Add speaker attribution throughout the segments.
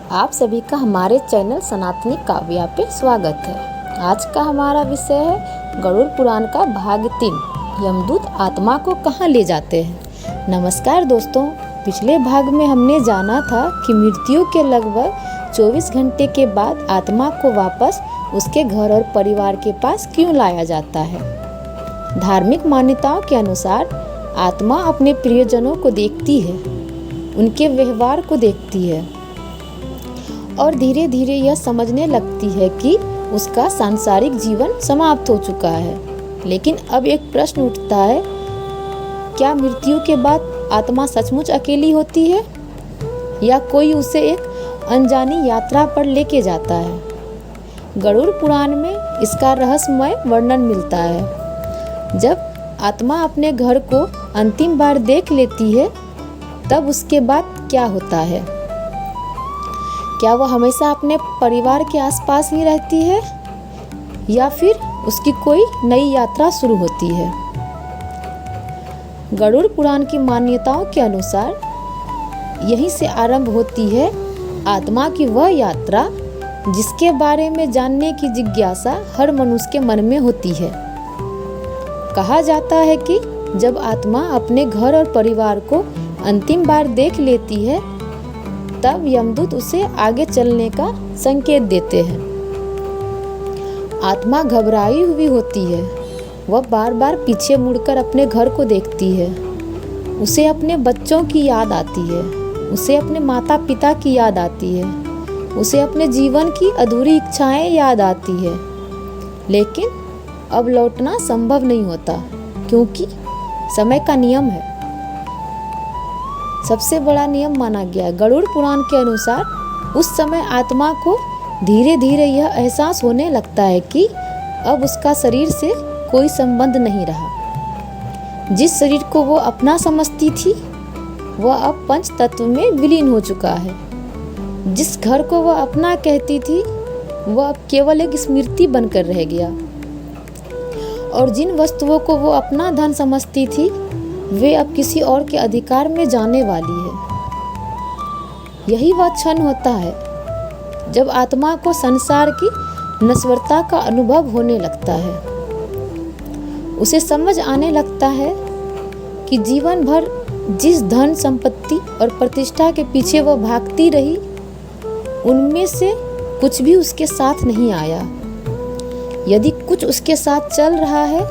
Speaker 1: आप सभी का हमारे चैनल सनातनी काव्या पे स्वागत है। आज का हमारा विषय है गरुड़ पुराण का भाग 3, यमदूत आत्मा को कहाँ ले जाते हैं। नमस्कार दोस्तों, पिछले भाग में हमने जाना था कि मृत्यु के लगभग 24 घंटे के बाद आत्मा को वापस उसके घर और परिवार के पास क्यों लाया जाता है। धार्मिक मान्यताओं के अनुसार आत्मा अपने प्रियजनों को देखती है, उनके व्यवहार को देखती है और धीरे धीरे यह समझने लगती है कि उसका सांसारिक जीवन समाप्त हो चुका है। लेकिन अब एक प्रश्न उठता है, क्या मृत्यु के बाद आत्मा सचमुच अकेली होती है या कोई उसे एक अनजानी यात्रा पर लेके जाता है। गरुड़ पुराण में इसका रहस्यमय वर्णन मिलता है। जब आत्मा अपने घर को अंतिम बार देख लेती है तब उसके बाद क्या होता है। क्या वह हमेशा अपने परिवार के आसपास ही रहती है या फिर उसकी कोई नई यात्रा शुरू होती है। गरुड़ पुराण की मान्यताओं के अनुसार यहीं से आरंभ होती है आत्मा की वह यात्रा जिसके बारे में जानने की जिज्ञासा हर मनुष्य के मन में होती है। कहा जाता है कि जब आत्मा अपने घर और परिवार को अंतिम बार देख लेती है तब यमदूत उसे आगे चलने का संकेत देते हैं। आत्मा घबराई हुई होती है, वह बार बार पीछे मुड़कर अपने घर को देखती है। उसे अपने बच्चों की याद आती है, उसे अपने माता पिता की याद आती है, उसे अपने जीवन की अधूरी इच्छाएं याद आती है। लेकिन अब लौटना संभव नहीं होता क्योंकि समय का नियम है, सबसे बड़ा नियम माना गया। गरुड़ पुराण के अनुसार उस समय आत्मा को धीरे धीरे यह एहसास होने लगता है कि अब उसका शरीर से कोई संबंध नहीं रहा। जिस शरीर को वो अपना समझती थी वह अब पंच तत्व में विलीन हो चुका है। जिस घर को वह अपना कहती थी वह अब केवल एक स्मृति बनकर रह गया और जिन वस्तुओं को वो अपना धन समझती थी वे अब किसी और के अधिकार में जाने वाली है। यही वह क्षण होता है जब आत्मा को संसार की नश्वरता का अनुभव होने लगता है। उसे समझ आने लगता है कि जीवन भर जिस धन संपत्ति और प्रतिष्ठा के पीछे वह भागती रही उनमें से कुछ भी उसके साथ नहीं आया। यदि कुछ उसके साथ चल रहा है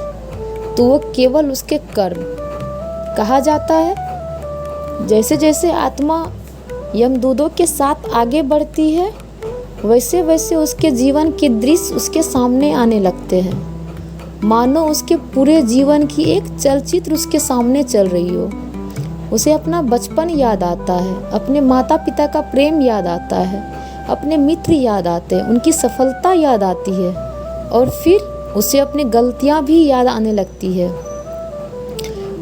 Speaker 1: तो वो केवल उसके कर्म। कहा जाता है जैसे जैसे आत्मा यमदूतों के साथ आगे बढ़ती है वैसे वैसे उसके जीवन के दृश्य उसके सामने आने लगते हैं, मानो उसके पूरे जीवन की एक चलचित्र उसके सामने चल रही हो। उसे अपना बचपन याद आता है, अपने माता पिता का प्रेम याद आता है, अपने मित्र याद आते हैं, उनकी सफलता याद आती है और फिर उसे अपनी गलतियां भी याद आने लगती है।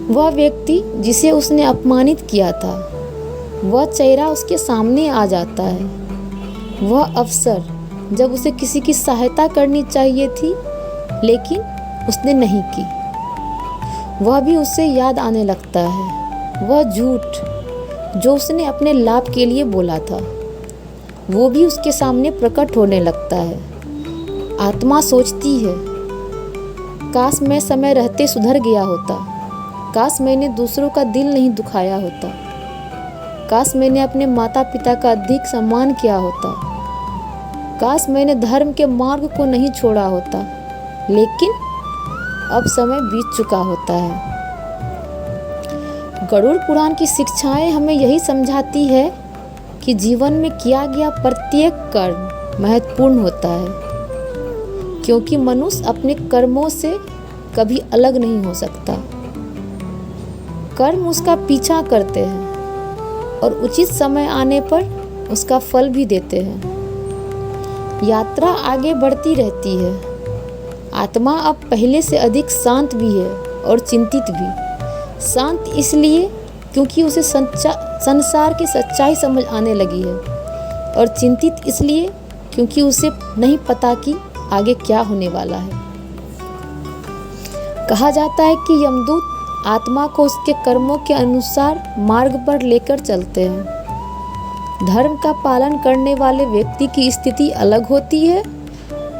Speaker 1: वह व्यक्ति जिसे उसने अपमानित किया था वह चेहरा उसके सामने आ जाता है। वह अवसर जब उसे किसी की सहायता करनी चाहिए थी लेकिन उसने नहीं की, वह भी उसे याद आने लगता है। वह झूठ जो उसने अपने लाभ के लिए बोला था वो भी उसके सामने प्रकट होने लगता है। आत्मा सोचती है, काश मैं समय रहते सुधर गया होता, काश मैंने दूसरों का दिल नहीं दुखाया होता, काश मैंने अपने माता पिता का अधिक सम्मान किया होता, काश मैंने धर्म के मार्ग को नहीं छोड़ा होता। लेकिन अब समय बीत चुका होता है। गरुड़ पुराण की शिक्षाएं हमें यही समझाती है कि जीवन में किया गया प्रत्येक कर्म महत्वपूर्ण होता है क्योंकि मनुष्य अपने कर्मों से कभी अलग नहीं हो सकता। कर्म उसका पीछा करते हैं और उचित समय आने पर उसका फल भी देते हैं। यात्रा आगे बढ़ती रहती है। आत्मा अब पहले से अधिक शांत भी है और चिंतित भी। शांत इसलिए क्योंकि उसे संसार की सच्चाई समझ आने लगी है और चिंतित इसलिए क्योंकि उसे नहीं पता कि आगे क्या होने वाला है। कहा जाता है कि यमदूत आत्मा को उसके कर्मों के अनुसार मार्ग पर लेकर चलते हैं। धर्म का पालन करने वाले व्यक्ति की स्थिति अलग होती है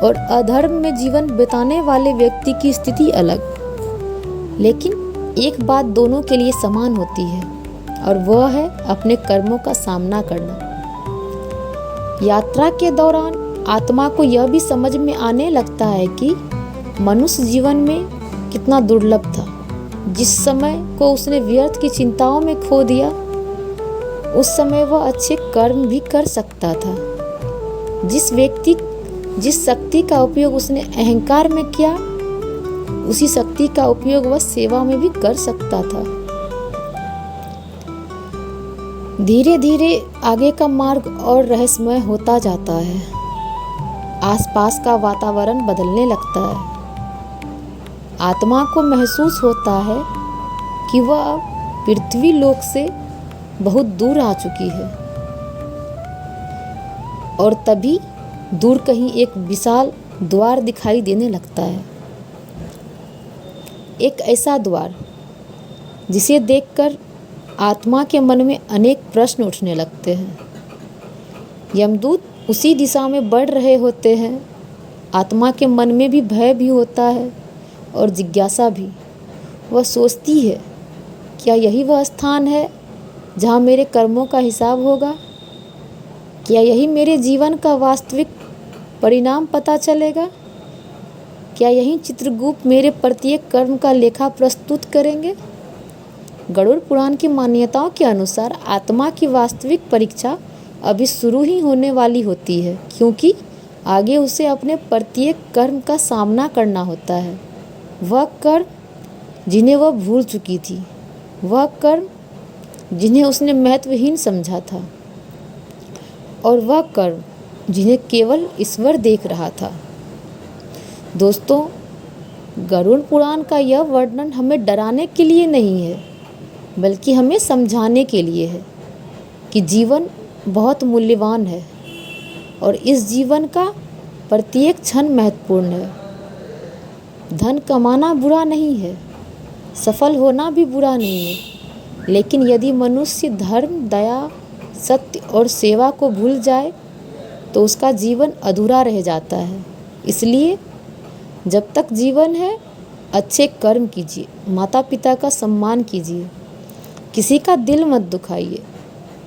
Speaker 1: और अधर्म में जीवन बिताने वाले व्यक्ति की स्थिति अलग। लेकिन एक बात दोनों के लिए समान होती है और वह है अपने कर्मों का सामना करना। यात्रा के दौरान आत्मा को यह भी समझ में आने लगता है कि मनुष्य जीवन में कितना दुर्लभ था। जिस समय को उसने व्यर्थ की चिंताओं में खो दिया, उस समय वह अच्छे कर्म भी कर सकता था। जिस शक्ति का उपयोग उसने अहंकार में किया, उसी शक्ति का उपयोग वह सेवा में भी कर सकता था। धीरे धीरे आगे का मार्ग और रहस्यमय होता जाता है। आसपास का वातावरण बदलने लगता है। आत्मा को महसूस होता है कि वह पृथ्वी लोक से बहुत दूर आ चुकी है और तभी दूर कहीं एक विशाल द्वार दिखाई देने लगता है। एक ऐसा द्वार जिसे देखकर आत्मा के मन में अनेक प्रश्न उठने लगते हैं। यमदूत उसी दिशा में बढ़ रहे होते हैं। आत्मा के मन में भी भय भी होता है और जिज्ञासा भी। वह सोचती है, क्या यही वह स्थान है जहाँ मेरे कर्मों का हिसाब होगा? क्या यही मेरे जीवन का वास्तविक परिणाम पता चलेगा? क्या यही चित्रगुप्त मेरे प्रत्येक कर्म का लेखा प्रस्तुत करेंगे? गरुड़ पुराण की मान्यताओं के अनुसार आत्मा की वास्तविक परीक्षा अभी शुरू ही होने वाली होती है, क्योंकि आगे उसे अपने प्रत्येक कर्म का सामना करना होता है। वह कर्म जिन्हें वह भूल चुकी थी, वह कर्म जिन्हें उसने महत्वहीन समझा था, और वह कर्म जिन्हें केवल ईश्वर देख रहा था। दोस्तों, गरुड़ पुराण का यह वर्णन हमें डराने के लिए नहीं है, बल्कि हमें समझाने के लिए है कि जीवन बहुत मूल्यवान है और इस जीवन का प्रत्येक क्षण महत्वपूर्ण है। धन कमाना बुरा नहीं है, सफल होना भी बुरा नहीं है, लेकिन यदि मनुष्य धर्म, दया, सत्य और सेवा को भूल जाए तो उसका जीवन अधूरा रह जाता है। इसलिए जब तक जीवन है, अच्छे कर्म कीजिए, माता पिता का सम्मान कीजिए, किसी का दिल मत दुखाइए,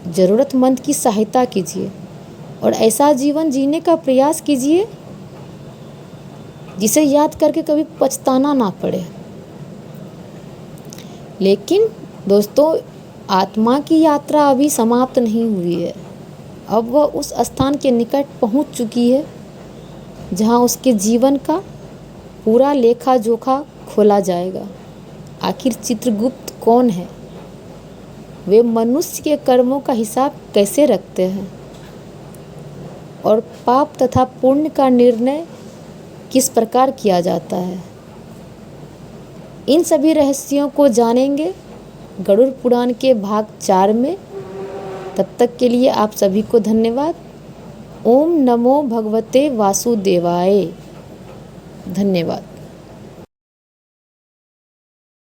Speaker 1: ज़रूरतमंद की सहायता कीजिए और ऐसा जीवन जीने का प्रयास कीजिए जिसे याद करके कभी पछताना ना पड़े। लेकिन दोस्तों, आत्मा की यात्रा अभी समाप्त नहीं हुई है। अब वह उस स्थान के निकट पहुंच चुकी है जहां उसके जीवन का पूरा लेखा जोखा खोला जाएगा। आखिर चित्रगुप्त कौन है? वे मनुष्य के कर्मों का हिसाब कैसे रखते हैं और पाप तथा पुण्य का निर्णय किस प्रकार किया जाता है? इन सभी रहस्यों को जानेंगे गरुड़ पुराण के भाग 4 में। तब तक के लिए आप सभी को धन्यवाद। ओम नमो भगवते वासुदेवाय। धन्यवाद।